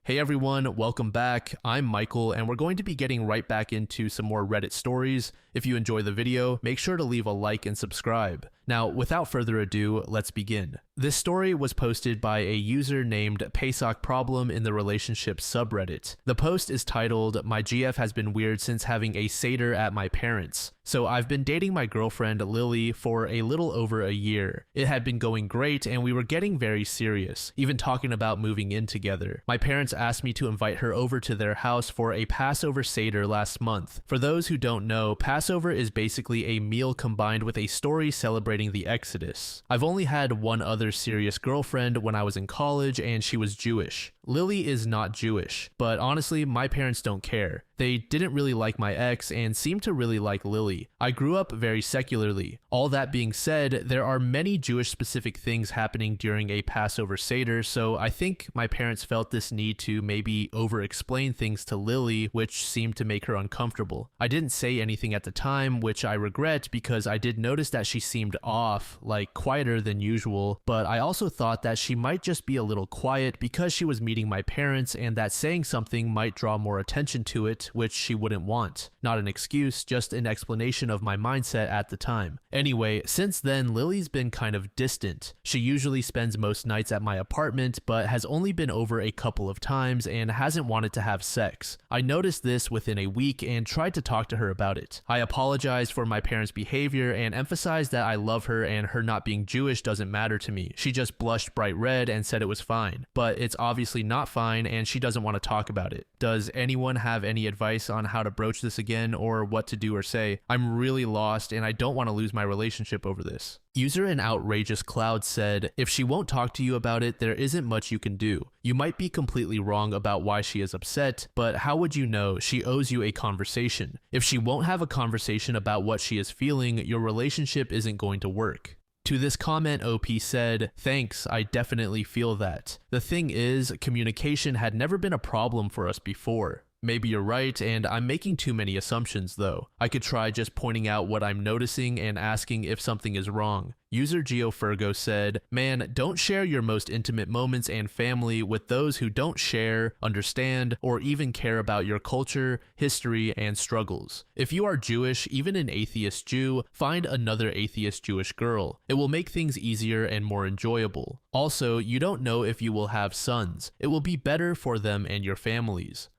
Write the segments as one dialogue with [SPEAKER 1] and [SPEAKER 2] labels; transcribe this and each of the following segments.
[SPEAKER 1] Hey everyone, welcome back. I'm Michael, and we're going to be getting right back into some more Reddit stories. If you enjoy the video, make sure to leave a like and subscribe. Now, without further ado, let's begin. This story was posted by a user named Pesach Problem in the relationship subreddit. The post is titled, "My GF has been weird since having a Seder at my parents'. So I've been dating my girlfriend Lily for a little over a year. It had been going great and we were getting very serious, even talking about moving in together. My parents asked me to invite her over to their house for a Passover Seder last month. For those who don't know, Passover is basically a meal combined with a story celebrating the Exodus. I've only had one other serious girlfriend when I was in college and she was Jewish. Lily is not Jewish, but honestly, my parents don't care. They didn't really like my ex and seemed to really like Lily. I grew up very secularly. All that being said, there are many Jewish-specific things happening during a Passover Seder, so I think my parents felt this need to maybe over-explain things to Lily, which seemed to make her uncomfortable. I didn't say anything at the time, which I regret because I did notice that she seemed off, like quieter than usual, but I also thought that she might just be a little quiet because she was meeting my parents and that saying something might draw more attention to it, which she wouldn't want. Not an excuse, just an explanation of my mindset at the time. Anyway, since then, Lily's been kind of distant. She usually spends most nights at my apartment, but has only been over a couple of times and hasn't wanted to have sex. I noticed this within a week and tried to talk to her about it. I apologized for my parents' behavior and emphasized that I love her and her not being Jewish doesn't matter to me. She just blushed bright red and said it was fine. But it's obviously not fine and she doesn't want to talk about it. Does anyone have any advice on how to broach this again or what to do or say? I'm really lost and I don't want to lose my relationship over this." User an outrageous cloud said, "If she won't talk to you about it, there isn't much you can do. You might be completely wrong about why she is upset, but how would you know? She owes you a conversation. If she won't have a conversation about what she is feeling, your relationship isn't going to work." To this comment, OP said, "Thanks, I definitely feel that. The thing is, communication had never been a problem for us before. Maybe you're right, and I'm making too many assumptions though. I could try just pointing out what I'm noticing and asking if something is wrong." User GeoFergo said, "Man, don't share your most intimate moments and family with those who don't share, understand, or even care about your culture, history, and struggles. If you are Jewish, even an atheist Jew, find another atheist Jewish girl. It will make things easier and more enjoyable. Also, you don't know if you will have sons. It will be better for them and your families."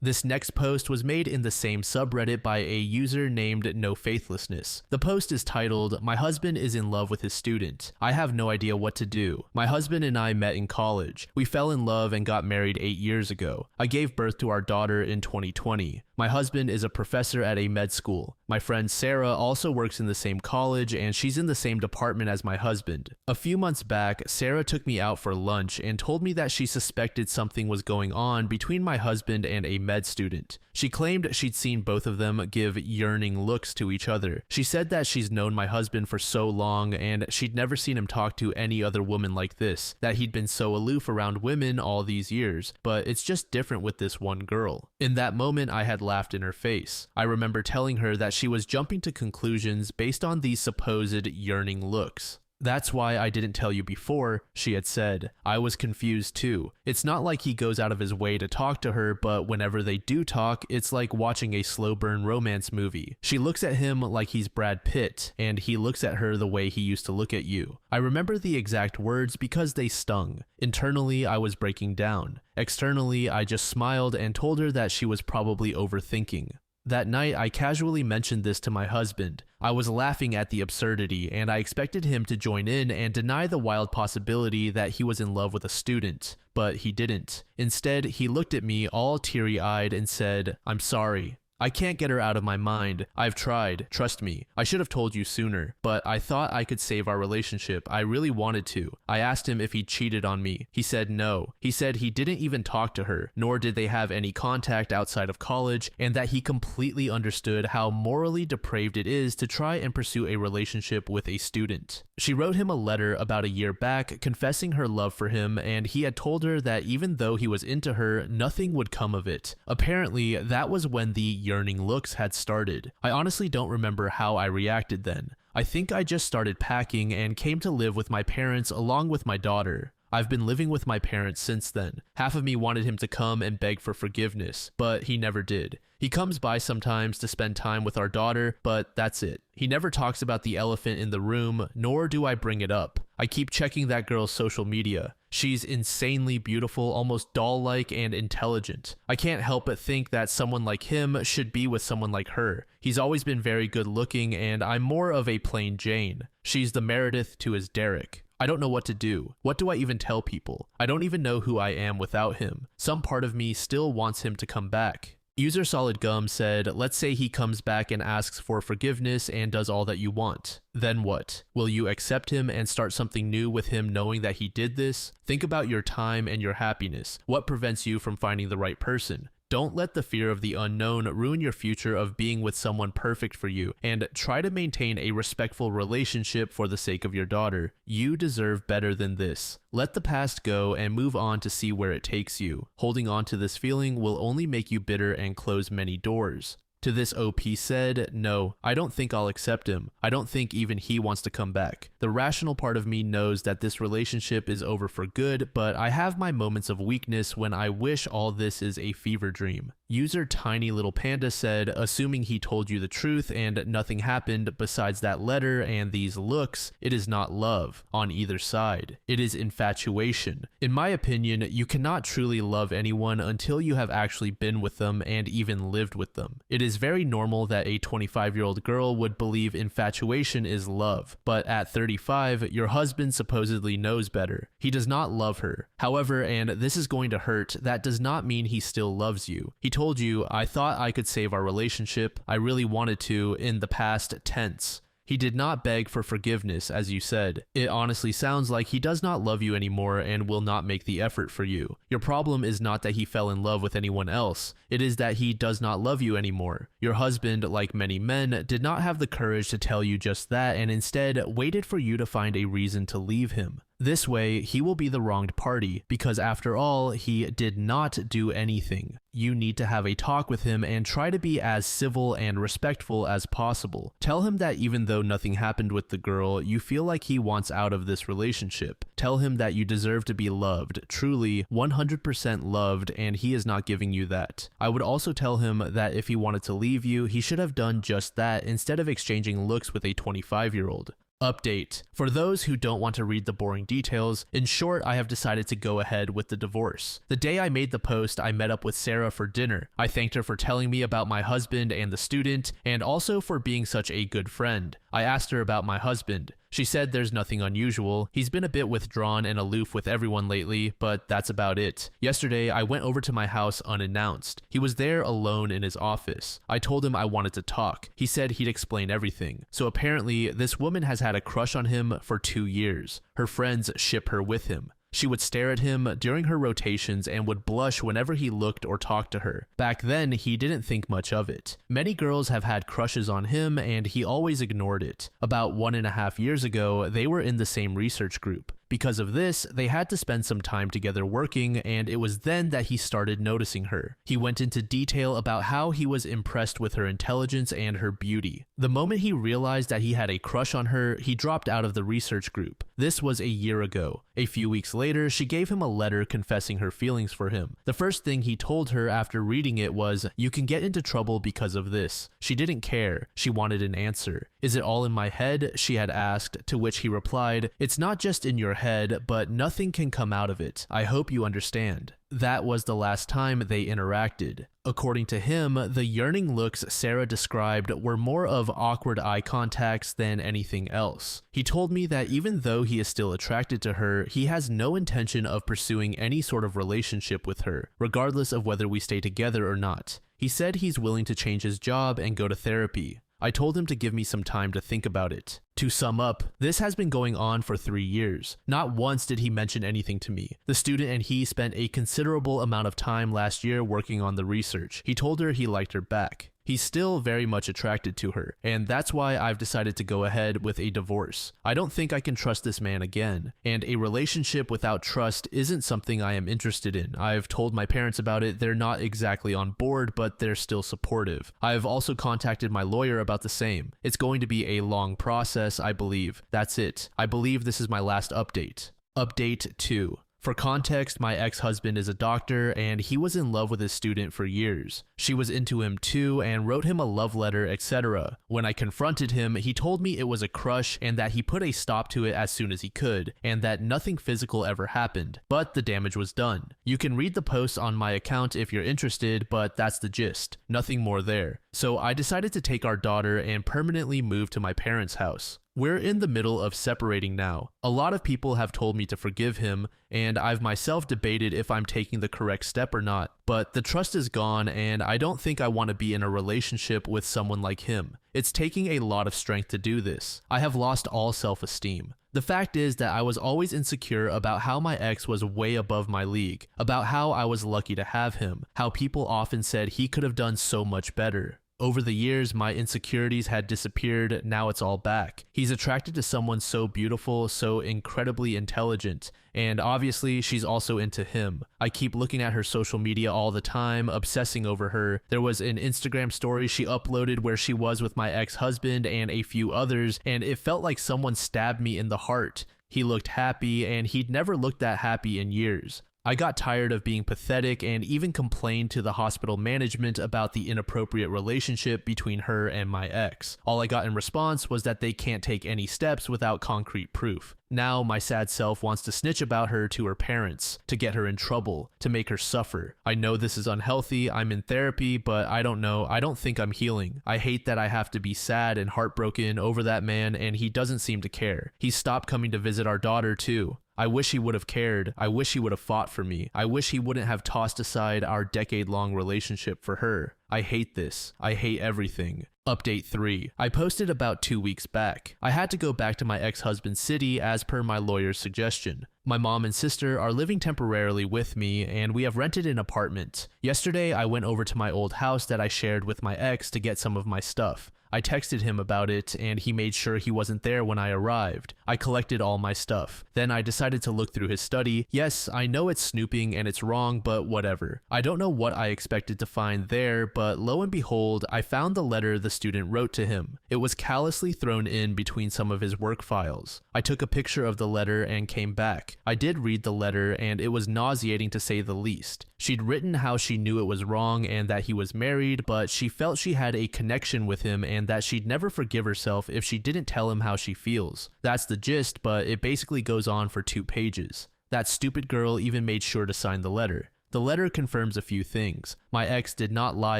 [SPEAKER 1] This next post was made in the same subreddit by a user named No Faithlessness. The post is titled, "My husband is in love with his student. I have no idea what to do. My husband and I met in college. We fell in love and got married 8 years ago. I gave birth to our daughter in 2020. My husband is a professor at a med school. My friend Sarah also works in the same college and she's in the same department as my husband. A few months back, Sarah took me out for lunch and told me that she suspected something was going on between my husband and a med student. She claimed she'd seen both of them give yearning looks to each other. She said that she's known my husband for so long and she'd never seen him talk to any other woman like this, that he'd been so aloof around women all these years, but it's just different with this one girl. In that moment, I had laughed in her face. I remember telling her that she was jumping to conclusions based on these supposed yearning looks. "That's why I didn't tell you before," she had said. "I was confused too. It's not like he goes out of his way to talk to her, but whenever they do talk, it's like watching a slow burn romance movie. She looks at him like he's Brad Pitt, and he looks at her the way he used to look at you." I remember the exact words because they stung. Internally, I was breaking down. Externally, I just smiled and told her that she was probably overthinking. That night, I casually mentioned this to my husband. I was laughing at the absurdity, and I expected him to join in and deny the wild possibility that he was in love with a student, but he didn't. Instead, he looked at me all teary-eyed and said, "I'm sorry. I can't get her out of my mind. I've tried. Trust me. I should have told you sooner, but I thought I could save our relationship. I really wanted to. I asked him if he cheated on me. He said no. He said he didn't even talk to her, nor did they have any contact outside of college, and that he completely understood how morally depraved it is to try and pursue a relationship with a student." She wrote him a letter about a year back confessing her love for him, and he had told her that even though he was into her, nothing would come of it. Apparently, that was when the yearning looks had started. I honestly don't remember how I reacted then. I think I just started packing and came to live with my parents along with my daughter. I've been living with my parents since then. Half of me wanted him to come and beg for forgiveness, but he never did. He comes by sometimes to spend time with our daughter, but that's it. He never talks about the elephant in the room, nor do I bring it up. I keep checking that girl's social media. She's insanely beautiful, almost doll-like and intelligent. I can't help but think that someone like him should be with someone like her. He's always been very good looking, and I'm more of a plain Jane. She's the Meredith to his Derek. I don't know what to do. What do I even tell people? I don't even know who I am without him. Some part of me still wants him to come back. User Solid Gum said, let's say he comes back and asks for forgiveness and does all that you want. Then what? Will you accept him and start something new with him knowing that he did this? Think about your time and your happiness. What prevents you from finding the right person? Don't let the fear of the unknown ruin your future of being with someone perfect for you, and try to maintain a respectful relationship for the sake of your daughter. You deserve better than this. Let the past go and move on to see where it takes you. Holding on to this feeling will only make you bitter and close many doors. To this, OP said, no, I don't think I'll accept him. I don't think even he wants to come back. The rational part of me knows that this relationship is over for good, but I have my moments of weakness when I wish all this is a fever dream. User Tiny Little Panda said, assuming he told you the truth and nothing happened besides that letter and these looks, it is not love on either side. It is infatuation. In my opinion, you cannot truly love anyone until you have actually been with them and even lived with them. It is very normal that a 25-year-old girl would believe infatuation is love, but at 35, your husband supposedly knows better. He does not love her. However, and this is going to hurt, that does not mean he still loves you. He told you, I thought I could save our relationship. I really wanted to, in the past tense. He did not beg for forgiveness, as you said. It honestly sounds like he does not love you anymore and will not make the effort for you. Your problem is not that he fell in love with anyone else. It is that he does not love you anymore. Your husband, like many men, did not have the courage to tell you just that and instead waited for you to find a reason to leave him. This way, he will be the wronged party, because after all, he did not do anything. You need to have a talk with him and try to be as civil and respectful as possible. Tell him that even though nothing happened with the girl, you feel like he wants out of this relationship. Tell him that you deserve to be loved, truly 100% loved, and he is not giving you that. I would also tell him that if he wanted to leave you, he should have done just that instead of exchanging looks with a 25-year-old. Update. For those who don't want to read the boring details, in short, I have decided to go ahead with the divorce. The day I made the post, I met up with Sarah for dinner. I thanked her for telling me about my husband and the student, and also for being such a good friend. I asked her about my husband. She said there's nothing unusual. He's been a bit withdrawn and aloof with everyone lately, but that's about it. Yesterday, I went over to my house unannounced. He was there alone in his office. I told him I wanted to talk. He said he'd explain everything. So apparently, this woman has had a crush on him for 2 years. Her friends ship her with him. She would stare at him during her rotations and would blush whenever he looked or talked to her. Back then, he didn't think much of it. Many girls have had crushes on him and he always ignored it. About 1.5 years ago, they were in the same research group. Because of this, they had to spend some time together working, and it was then that he started noticing her. He went into detail about how he was impressed with her intelligence and her beauty. The moment he realized that he had a crush on her, he dropped out of the research group. This was a year ago. A few weeks later, she gave him a letter confessing her feelings for him. The first thing he told her after reading it was, "You can get into trouble because of this." She didn't care. She wanted an answer. "Is it all in my head?" she had asked, to which he replied, "It's not just in your head, but nothing can come out of it. I hope you understand." That was the last time they interacted. According to him, the yearning looks Sarah described were more of awkward eye contacts than anything else. He told me that even though he is still attracted to her, he has no intention of pursuing any sort of relationship with her, regardless of whether we stay together or not. He said he's willing to change his job and go to therapy. I told him to give me some time to think about it. To sum up, this has been going on for 3 years. Not once did he mention anything to me. The student and he spent a considerable amount of time last year working on the research. He told her he liked her back. He's still very much attracted to her, and that's why I've decided to go ahead with a divorce. I don't think I can trust this man again, and a relationship without trust isn't something I am interested in. I've told my parents about it. They're not exactly on board, but they're still supportive. I've also contacted my lawyer about the same. It's going to be a long process, I believe. That's it. I believe this is my last update. Update 2. For context, my ex-husband is a doctor and he was in love with his student for years. She was into him too and wrote him a love letter, etc. When I confronted him, he told me it was a crush and that he put a stop to it as soon as he could, and that nothing physical ever happened, but the damage was done. You can read the post on my account if you're interested, but that's the gist. Nothing more there. So I decided to take our daughter and permanently move to my parents' house. We're in the middle of separating now. A lot of people have told me to forgive him, and I've myself debated if I'm taking the correct step or not, but the trust is gone and I don't think I want to be in a relationship with someone like him. It's taking a lot of strength to do this. I have lost all self-esteem. The fact is that I was always insecure about how my ex was way above my league, about how I was lucky to have him, how people often said he could have done so much better. Over the years, my insecurities had disappeared, now it's all back. He's attracted to someone so beautiful, so incredibly intelligent, and obviously she's also into him. I keep looking at her social media all the time, obsessing over her. There was an Instagram story she uploaded where she was with my ex-husband and a few others, and it felt like someone stabbed me in the heart. He looked happy, and he'd never looked that happy in years. I got tired of being pathetic and even complained to the hospital management about the inappropriate relationship between her and my ex. All I got in response was that they can't take any steps without concrete proof. Now my sad self wants to snitch about her to her parents, to get her in trouble, to make her suffer. I know this is unhealthy, I'm in therapy, but I don't know, I don't think I'm healing. I hate that I have to be sad and heartbroken over that man and he doesn't seem to care. He stopped coming to visit our daughter too. I wish he would have cared. I wish he would have fought for me. I wish he wouldn't have tossed aside our decade-long relationship for her. I hate this. I hate everything. Update 3. I posted about 2 weeks back. I had to go back to my ex-husband's city as per my lawyer's suggestion. My mom and sister are living temporarily with me, and we have rented an apartment. Yesterday, I went over to my old house that I shared with my ex to get some of my stuff. I texted him about it, and he made sure he wasn't there when I arrived. I collected all my stuff. Then I decided to look through his study. Yes, I know it's snooping and it's wrong, but whatever. I don't know what I expected to find there, but lo and behold, I found the letter the student wrote to him. It was callously thrown in between some of his work files. I took a picture of the letter and came back. I did read the letter, and it was nauseating to say the least. She'd written how she knew it was wrong and that he was married, but she felt she had a connection with him and that she'd never forgive herself if she didn't tell him how she feels. That's the gist, but it basically goes on for 2 pages. That stupid girl even made sure to sign the letter. The letter confirms a few things. My ex did not lie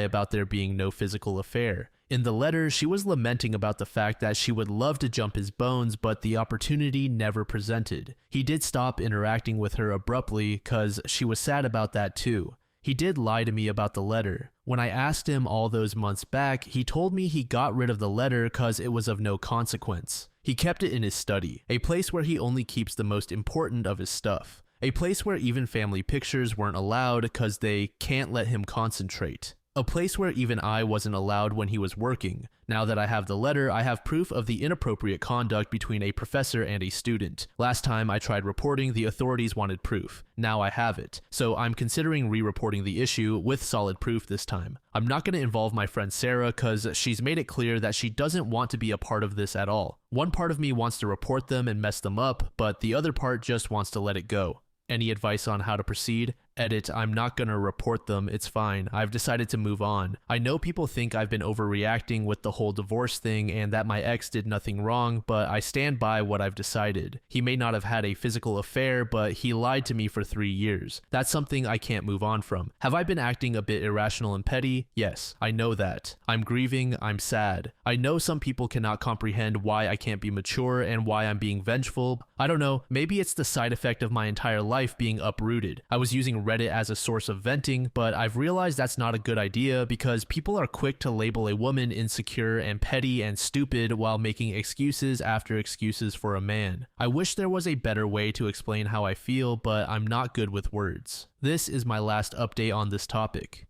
[SPEAKER 1] about there being no physical affair. In the letter, she was lamenting about the fact that she would love to jump his bones, but the opportunity never presented. He did stop interacting with her abruptly, cause she was sad about that too. He did lie to me about the letter. When I asked him all those months back, he told me he got rid of the letter cause it was of no consequence. He kept it in his study, a place where he only keeps the most important of his stuff. A place where even family pictures weren't allowed cause they can't let him concentrate. A place where even I wasn't allowed when he was working. Now that I have the letter, I have proof of the inappropriate conduct between a professor and a student. Last time I tried reporting, the authorities wanted proof. Now I have it. So I'm considering re-reporting the issue with solid proof this time. I'm not going to involve my friend Sarah cause she's made it clear that she doesn't want to be a part of this at all. One part of me wants to report them and mess them up, but the other part just wants to let it go. Any advice on how to proceed? Edit, I'm not gonna report them, it's fine. I've decided to move on. I know people think I've been overreacting with the whole divorce thing and that my ex did nothing wrong, but I stand by what I've decided. He may not have had a physical affair, but he lied to me for 3 years. That's something I can't move on from. Have I been acting a bit irrational and petty? Yes, I know that. I'm grieving, I'm sad. I know some people cannot comprehend why I can't be mature and why I'm being vengeful. I don't know, maybe it's the side effect of my entire life being uprooted. I was using Reddit as a source of venting, but I've realized that's not a good idea because people are quick to label a woman insecure and petty and stupid while making excuses after excuses for a man. I wish there was a better way to explain how I feel, but I'm not good with words. This is my last update on this topic.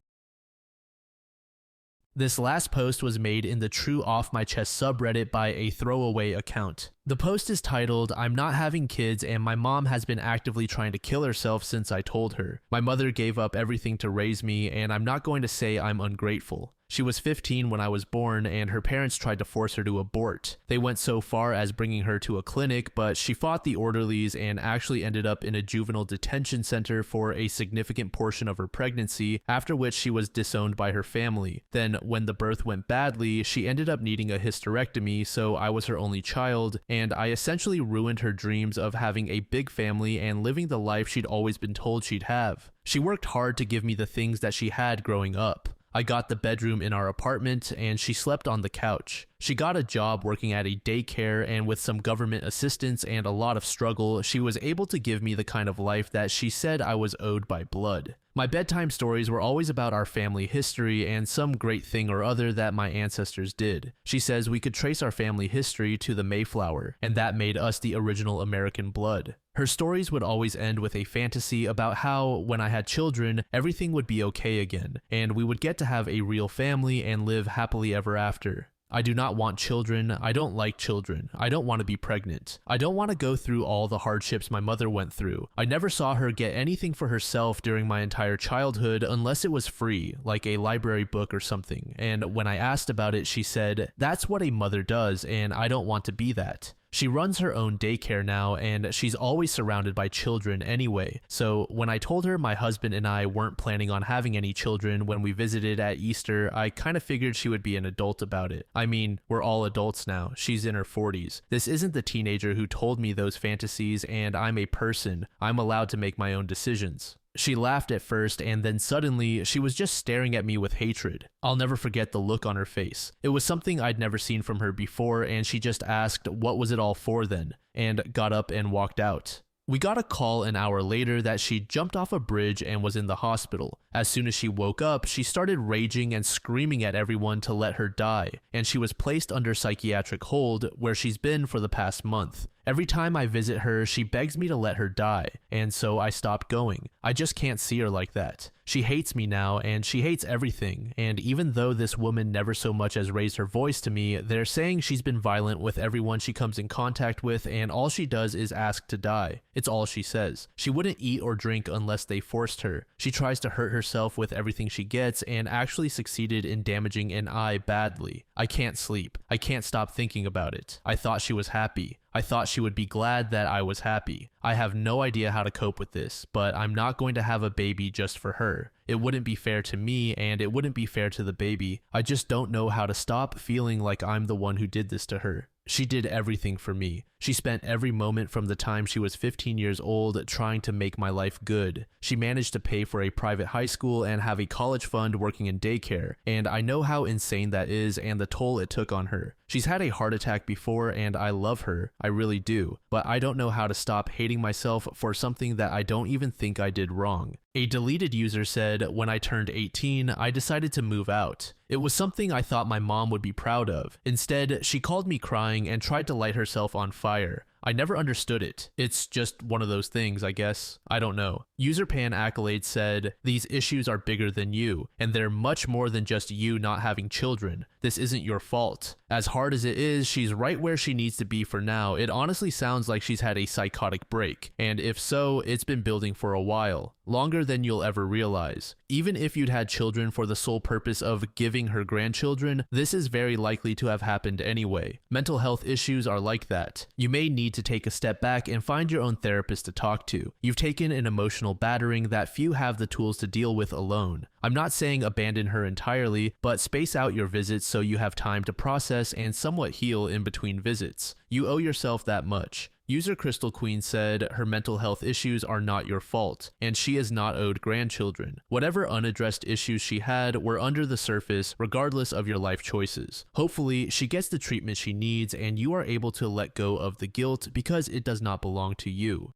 [SPEAKER 1] This last post was made in the True Off My Chest subreddit by a throwaway account. The post is titled, "I'm not having kids and my mom has been actively trying to kill herself since I told her. My mother gave up everything to raise me and I'm not going to say I'm ungrateful. She was 15 when I was born, and her parents tried to force her to abort. They went so far as bringing her to a clinic, but she fought the orderlies and actually ended up in a juvenile detention center for a significant portion of her pregnancy, after which she was disowned by her family. Then, when the birth went badly, she ended up needing a hysterectomy, so I was her only child, and I essentially ruined her dreams of having a big family and living the life she'd always been told she'd have. She worked hard to give me the things that she had growing up. I got the bedroom in our apartment, and she slept on the couch. She got a job working at a daycare, and with some government assistance and a lot of struggle, she was able to give me the kind of life that she said I was owed by blood. My bedtime stories were always about our family history and some great thing or other that my ancestors did. She says we could trace our family history to the Mayflower, and that made us the original American blood. Her stories would always end with a fantasy about how, when I had children, everything would be okay again, and we would get to have a real family and live happily ever after. I do not want children. I don't like children. I don't want to be pregnant. I don't want to go through all the hardships my mother went through. I never saw her get anything for herself during my entire childhood unless it was free, like a library book or something. And when I asked about it, she said, "That's what a mother does, and I don't want to be that." She runs her own daycare now, and she's always surrounded by children anyway. So when I told her my husband and I weren't planning on having any children when we visited at Easter, I kind of figured she would be an adult about it. I mean, we're all adults now. She's in her 40s. This isn't the teenager who told me those fantasies, and I'm a person. I'm allowed to make my own decisions. She laughed at first, and then suddenly, she was just staring at me with hatred. I'll never forget the look on her face. It was something I'd never seen from her before, and she just asked, "What was it all for then?" and got up and walked out. We got a call an hour later that she jumped off a bridge and was in the hospital. As soon as she woke up, she started raging and screaming at everyone to let her die, and she was placed under psychiatric hold, where she's been for the past month. Every time I visit her, she begs me to let her die, and so I stopped going. I just can't see her like that. She hates me now, and she hates everything, and even though this woman never so much as raised her voice to me, they're saying she's been violent with everyone she comes in contact with, and all she does is ask to die. It's all she says. She wouldn't eat or drink unless they forced her. She tries to hurt herself with everything she gets, and actually succeeded in damaging an eye badly. I can't sleep. I can't stop thinking about it. I thought she was happy. I thought she would be glad that I was happy. I have no idea how to cope with this, but I'm not going to have a baby just for her. It wouldn't be fair to me, and it wouldn't be fair to the baby. I just don't know how to stop feeling like I'm the one who did this to her. She did everything for me. She spent every moment from the time she was 15 years old trying to make my life good. She managed to pay for a private high school and have a college fund working in daycare, and I know how insane that is and the toll it took on her. She's had a heart attack before, and I love her. I really do. But I don't know how to stop hating myself for something that I don't even think I did wrong. A deleted user said, "When I turned 18, I decided to move out. It was something I thought my mom would be proud of. Instead, she called me crying and tried to light herself on fire. I never understood it. It's just one of those things, I guess. I don't know." User Pan Accolade said, "These issues are bigger than you, and they're much more than just you not having children. This isn't your fault. As hard as it is, she's right where she needs to be for now. It honestly sounds like she's had a psychotic break, and if so, it's been building for a while. Longer than you'll ever realize. Even if you'd had children for the sole purpose of giving her grandchildren, this is very likely to have happened anyway. Mental health issues are like that. You may need to take a step back and find your own therapist to talk to. You've taken an emotional battering that few have the tools to deal with alone. I'm not saying abandon her entirely, but space out your visits so you have time to process and somewhat heal in between visits. You owe yourself that much." User Crystal Queen said, "Her mental health issues are not your fault, and she is not owed grandchildren. Whatever unaddressed issues she had were under the surface, regardless of your life choices. Hopefully, she gets the treatment she needs, and you are able to let go of the guilt because it does not belong to you."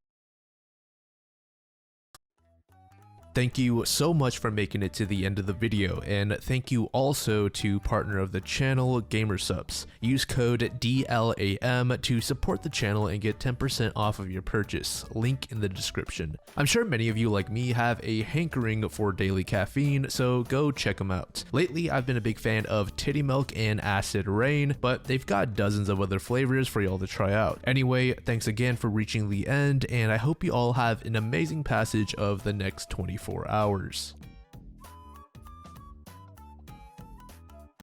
[SPEAKER 1] Thank you so much for making it to the end of the video, and thank you also to partner of the channel, GamerSupps. Use code DLAM to support the channel and get 10% off of your purchase, link in the description. I'm sure many of you like me have a hankering for daily caffeine, so go check them out. Lately, I've been a big fan of Titty Milk and Acid Rain, but they've got dozens of other flavors for y'all to try out. Anyway, thanks again for reaching the end, and I hope you all have an amazing passage of the next 24 hours.